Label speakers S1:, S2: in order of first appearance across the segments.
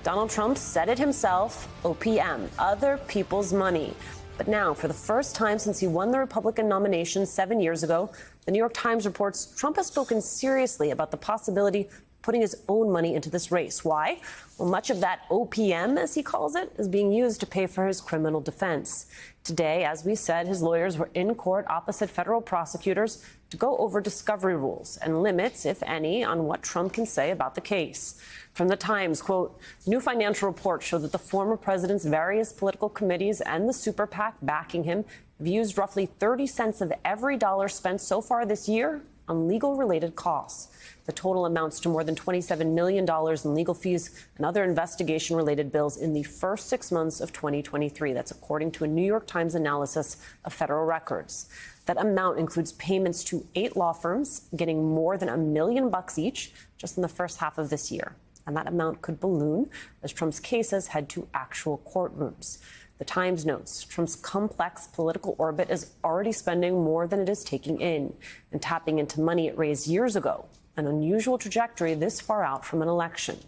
S1: Donald Trump said it himself, OPM, other people's money. But now, for the first time since he won the Republican nomination 7 years ago, the New York Times reports Trump has spoken seriously about the possibility of putting his own money into this race. Why? Well, much of that OPM, as he calls it, is being used to pay for his criminal defense. Today, as we said, his lawyers were in court opposite federal prosecutors to go over discovery rules and limits, if any, on what Trump can say about the case. From the Times, quote, new financial reports show that the former president's various political committees and the super PAC backing him have used roughly 30 cents of every dollar spent so far this year on legal-related costs. The total amounts to more than $27 million in legal fees and other investigation-related bills in the first 6 months of 2023. That's according to a New York Times analysis of federal records. That amount includes payments to 8 law firms, getting more than $1 million each just in the first half of this year. And that amount could balloon as Trump's cases head to actual courtrooms. The Times notes Trump's complex political orbit is already spending more than it is taking in and tapping into money it raised years ago, an unusual trajectory this far out from an election.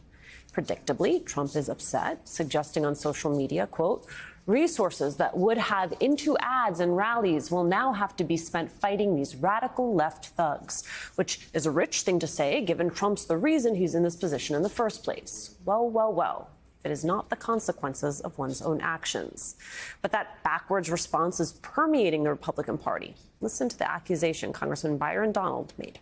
S1: Predictably, Trump is upset, suggesting on social media, quote, resources that would have into ads and rallies will now have to be spent fighting these radical left thugs, which is a rich thing to say, given Trump's the reason he's in this position in the first place. Well, well, well. It is not the consequences of one's own actions. But that backwards response is permeating the Republican Party. Listen to the accusation Congressman Byron Donald made.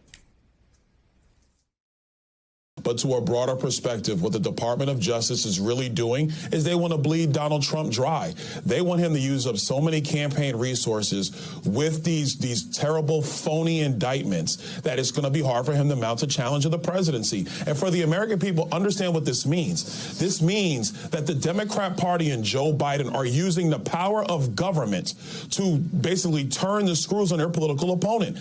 S2: But to a broader perspective, what the Department of Justice is really doing is they want to bleed Donald Trump dry. They want him to use up so many campaign resources with these terrible, phony indictments that it's going to be hard for him to mount a challenge of the presidency. And for the American people, understand what this means. This means that the Democrat Party and Joe Biden are using the power of government to basically turn the screws on their political opponent.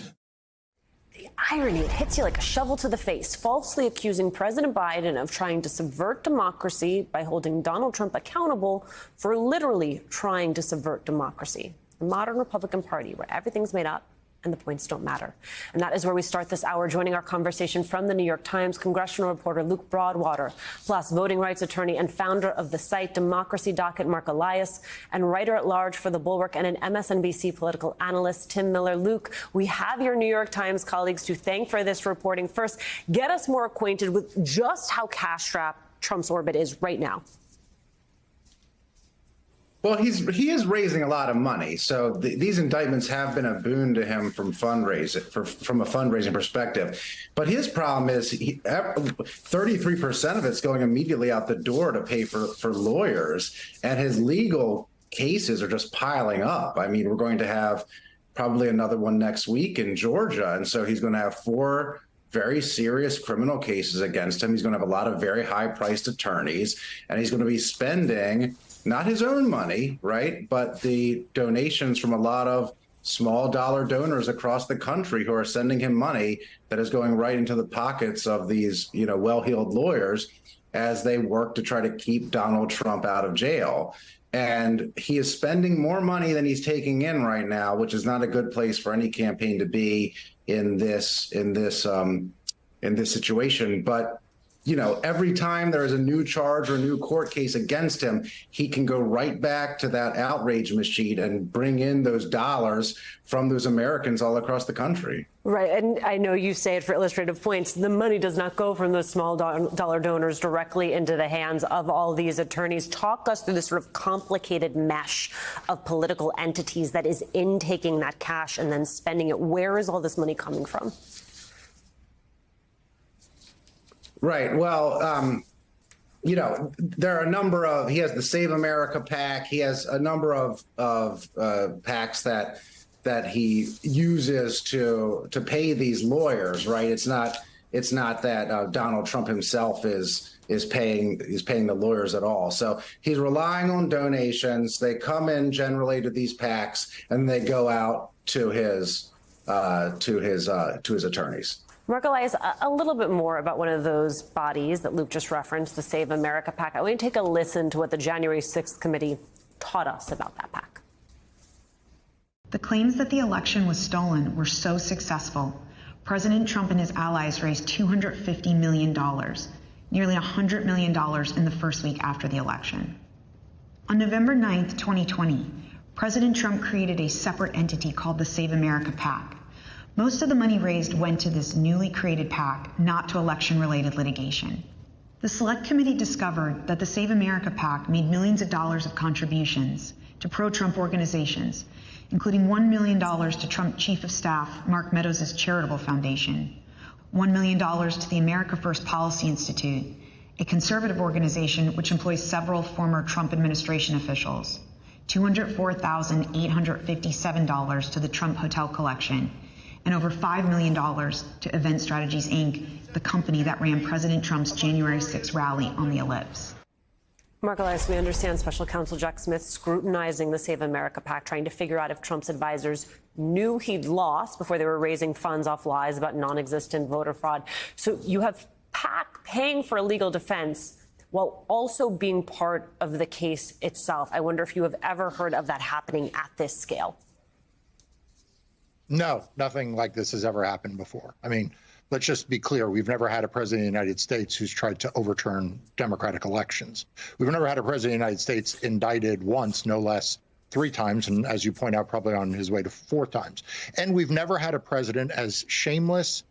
S1: Irony, it hits you like a shovel to the face, falsely accusing President Biden of trying to subvert democracy by holding Donald Trump accountable for literally trying to subvert democracy. The modern Republican Party, where everything's made up and the points don't matter. And that is where we start this hour. Joining our conversation from the New York Times, congressional reporter Luke Broadwater, plus voting rights attorney and founder of the site Democracy Docket, Mark Elias, and writer-at-large for The Bulwark and an MSNBC political analyst, Tim Miller. Luke, we have your New York Times colleagues to thank for this reporting. First, get us more acquainted with just how cash-strapped Trump's orbit is right now.
S3: Well, he is raising a lot of money, so these indictments have been a boon to him from a fundraising perspective. But his problem is 33% of it's going immediately out the door to pay for lawyers, and his legal cases are just piling up. I mean, we're going to have probably another one next week in Georgia, and so he's going to have 4 very serious criminal cases against him. He's going to have a lot of very high-priced attorneys, and he's going to be spending not his own money, right, but the donations from a lot of small dollar donors across the country who are sending him money that is going right into the pockets of these, well-heeled lawyers as they work to try to keep Donald Trump out of jail. And he is spending more money than he's taking in right now, which is not a good place for any campaign to be in this situation. But every time there is a new charge or a new court case against him, he can go right back to that outrage machine and bring in those dollars from those Americans all across the country.
S1: Right. And I know you say it for illustrative points. The money does not go from those small dollar donors directly into the hands of all these attorneys. Talk us through this sort of complicated mesh of political entities that is in taking that cash and then spending it. Where is all this money coming from?
S3: Right. Well, there are a number of, he has the Save America PAC. He has a number of PACs that he uses to pay these lawyers. Right. It's not that Donald Trump himself is paying the lawyers at all. So he's relying on donations. They come in generally to these PACs and they go out to his attorneys.
S1: Mark Elias, a little bit more about one of those bodies that Luke just referenced, the Save America PAC. I want to take a listen to what the January 6th committee taught us about that PAC.
S4: The claims that the election was stolen were so successful. President Trump and his allies raised $250 million. nearly $100 million in the first week after the election. On November 9th, 2020, President Trump created a separate entity called the Save America PAC. Most of the money raised went to this newly created PAC, not to election-related litigation. The Select Committee discovered that the Save America PAC made millions of dollars of contributions to pro-Trump organizations, including $1 million to Trump Chief of Staff Mark Meadows' charitable foundation, $1 million to the America First Policy Institute, a conservative organization which employs several former Trump administration officials, $204,857 to the Trump Hotel Collection, and over $5 million to Event Strategies, Inc., the company that ran President Trump's January 6 rally on the Ellipse.
S1: Mark Elias, we understand Special Counsel Jack Smith scrutinizing the Save America PAC, trying to figure out if Trump's advisors knew he'd lost before they were raising funds off lies about non-existent voter fraud. So you have PAC paying for a legal defense while also being part of the case itself. I wonder if you have ever heard of that happening at this scale.
S5: No, nothing like this has ever happened before. I mean, let's just be clear. We've never had a president of the United States who's tried to overturn democratic elections. We've never had a president of the United States indicted once, no less 3 times, and as you point out, probably on his way to 4 times. And we've never had a president as shameless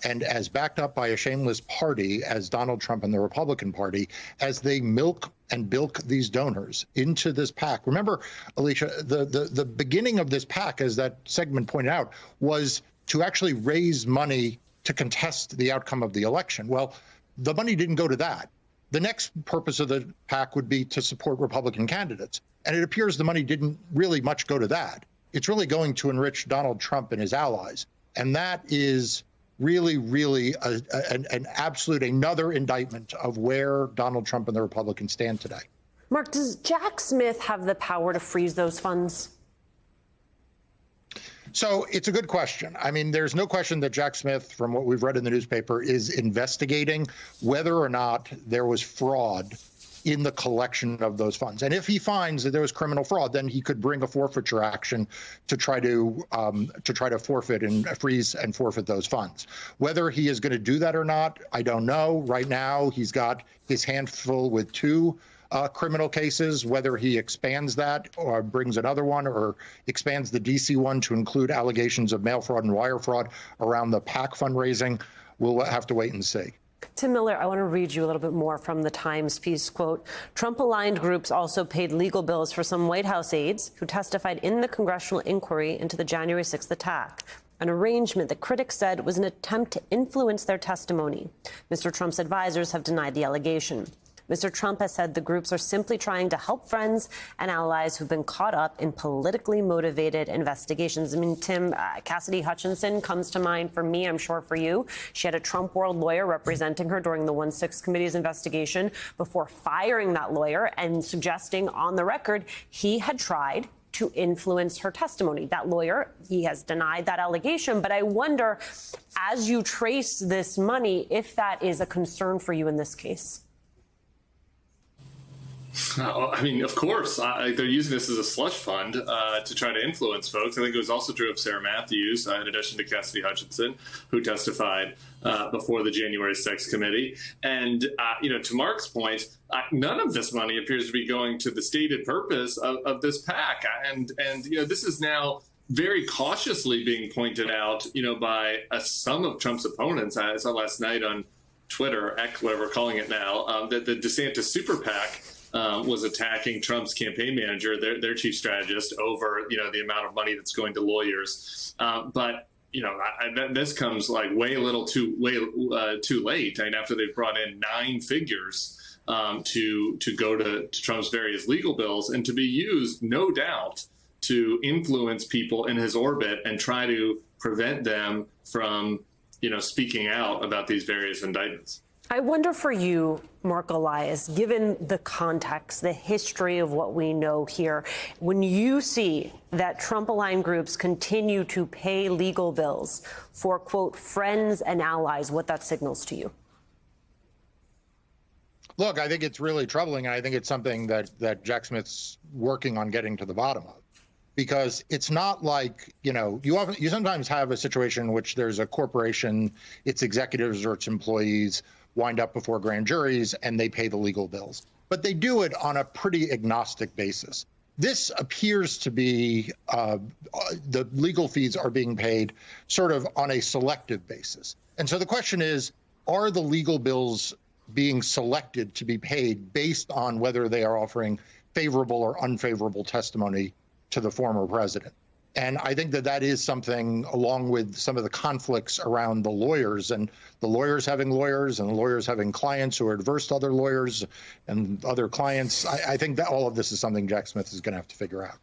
S5: and as backed up by a shameless party as Donald Trump and the Republican Party, as they milk and bilk these donors into this PAC. Remember, Alicia, the beginning of this PAC, as that segment pointed out, was to actually raise money to contest the outcome of the election. Well, the money didn't go to that. The next purpose of the PAC would be to support Republican candidates. And it appears the money didn't really much go to that. It's really going to enrich Donald Trump and his allies. And that is really, really an absolute another indictment of where Donald Trump and the Republicans stand today.
S1: Mark, does Jack Smith have the power to freeze those funds?
S5: So it's a good question. I mean, there's no question that Jack Smith, from what we've read in the newspaper, is investigating whether or not there was fraud in the collection of those funds. And if he finds that there was criminal fraud, then he could bring a forfeiture action to try to forfeit and freeze and forfeit those funds. Whether he is going to do that or not, I don't know. Right now, he's got his hand full with 2 criminal cases. Whether he expands that or brings another one or expands the D.C. one to include allegations of mail fraud and wire fraud around the PAC fundraising, we'll have to wait and see.
S1: Tim Miller, I want to read you a little bit more from the Times piece. Quote, Trump-aligned groups also paid legal bills for some White House aides who testified in the congressional inquiry into the January 6th attack, an arrangement that critics said was an attempt to influence their testimony. Mr. Trump's advisors have denied the allegation. Mr. Trump has said the groups are simply trying to help friends and allies who've been caught up in politically motivated investigations. I mean, Tim, Cassidy Hutchinson comes to mind for me, I'm sure for you. She had a Trump world lawyer representing her during the 1-6 committee's investigation before firing that lawyer and suggesting on the record he had tried to influence her testimony. That lawyer, he has denied that allegation. But I wonder, as you trace this money, if that is a concern for you in this case.
S6: I mean, of course, they're using this as a slush fund to try to influence folks. I think it was also true of Sarah Matthews, in addition to Cassidy Hutchinson, who testified before the January 6th committee. And, to Mark's point, none of this money appears to be going to the stated purpose of this PAC. And this is now very cautiously being pointed out, by some of Trump's opponents. I saw last night on Twitter, X, whatever we're calling it now, that the DeSantis super PAC was attacking Trump's campaign manager, their chief strategist, over the amount of money that's going to lawyers. But this comes like way too late. I mean, after they've brought in 9 figures to go to Trump's various legal bills and to be used, no doubt, to influence people in his orbit and try to prevent them from speaking out about these various indictments.
S1: I wonder for you, Mark Elias, given the context, the history of what we know here, when you see that Trump-aligned groups continue to pay legal bills for, quote, friends and allies, what that signals to you?
S5: Look, I think it's really troubling, and I think it's something that Jack Smith's working on getting to the bottom of. Because it's not like, you sometimes have a situation in which there's a corporation, its executives or its employees wind up before grand juries, and they pay the legal bills. But they do it on a pretty agnostic basis. This appears to be the legal fees are being paid sort of on a selective basis. And so the question is, are the legal bills being selected to be paid based on whether they are offering favorable or unfavorable testimony to the former president? And I think that that is something, along with some of the conflicts around the lawyers, and the lawyers having lawyers and the lawyers having clients who are adverse to other lawyers and other clients. I think that all of this is something Jack Smith is going to have to figure out.